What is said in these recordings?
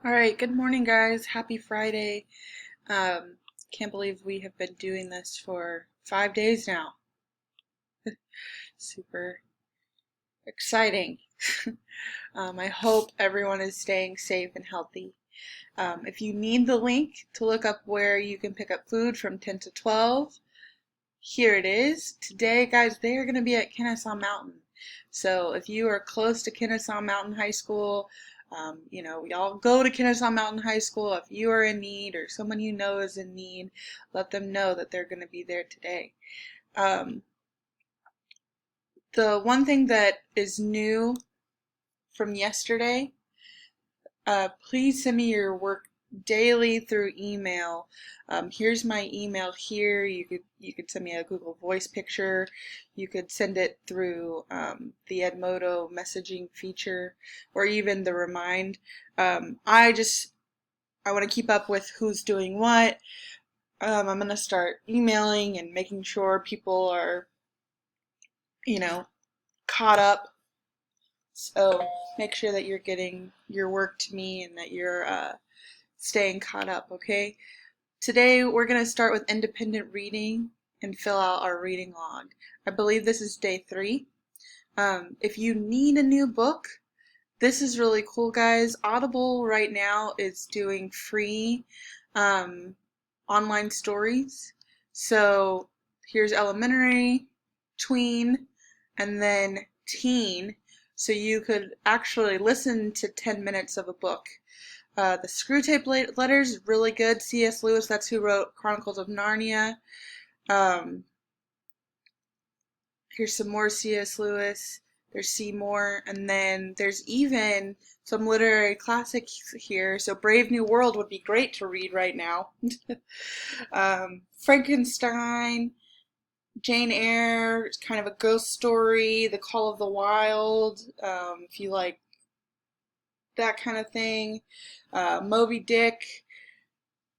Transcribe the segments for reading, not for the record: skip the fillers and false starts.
All right, good morning, guys. Happy Friday. Um, can't believe we have been doing this for 5 days now. Super exciting. I hope everyone is staying safe and healthy. If you need the link to look up where you can pick up food from 10 to 12, here it is. Today, guys, they are going to be at Kennesaw Mountain. So if you are close to Kennesaw Mountain High School, we all go to Kennesaw Mountain High School. If you are in need or someone you know is in need, let them know that they're going to be there today. The one thing that is new from yesterday, please send me your work daily through email. Here's my email here. You could send me a Google Voice picture. You could send it through the Edmodo messaging feature, or even the Remind. I want to keep up with who's doing what. I'm gonna start emailing and making sure people are, caught up. So make sure that you're getting your work to me and that you're staying caught up, okay? Today we're going to start with independent reading and fill out our reading log. I believe this is day 3. If you need a new book, this is really cool, guys. Audible right now is doing free online stories. So here's elementary, tween, and then teen. So you could actually listen to 10 minutes of a book. The Screwtape Letters is really good. C.S. Lewis, that's who wrote Chronicles of Narnia. Here's some more C.S. Lewis. There's Seymour, and then there's even some literary classics here. So Brave New World would be great to read right now. Frankenstein, Jane Eyre, it's kind of a ghost story. The Call of the Wild, if you like that kind of thing. Moby Dick,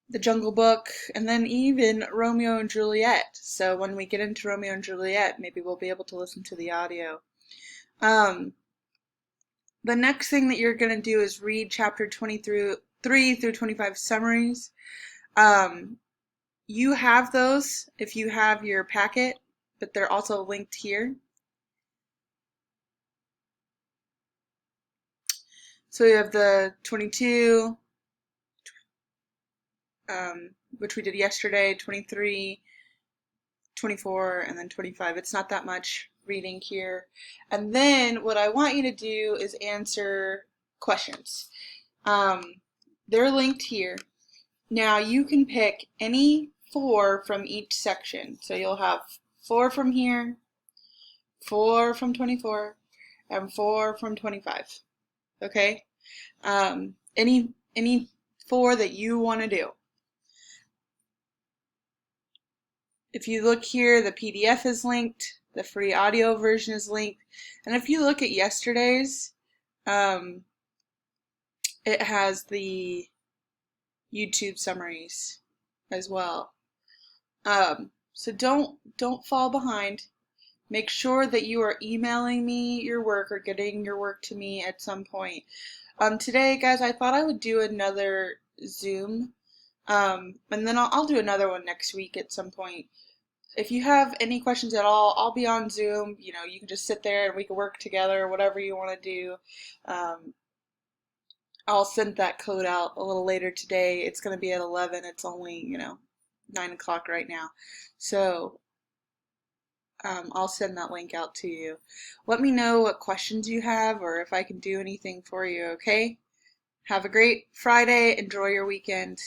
The Jungle Book, and then even Romeo and Juliet. So when we get into Romeo and Juliet, maybe we'll be able to listen to the audio. The next thing that you're going to do is read chapter 23 through 25 summaries. You have those if you have your packet, but they're also linked here. So we have the 22, which we did yesterday, 23, 24, and then 25. It's not that much reading here. And then what I want you to do is answer questions. They're linked here. Now you can pick any 4 from each section. So you'll have 4 from here, 4 from 24, and 4 from 25. Okay? Any 4 that you want to do. If you look here, the PDF is linked, the free audio version is linked, and if you look at yesterday's, it has the YouTube summaries as well. So don't fall behind. Make sure that you are emailing me your work or getting your work to me at some point. Today, guys, I thought I would do another Zoom, and then I'll do another one next week at some point. If you have any questions at all, I'll be on Zoom. You can just sit there and we can work together, whatever you want to do. I'll send that code out a little later today. It's going to be at 11. It's only, 9 o'clock right now. So I'll send that link out to you. Let me know what questions you have or if I can do anything for you, okay? Have a great Friday. Enjoy your weekend.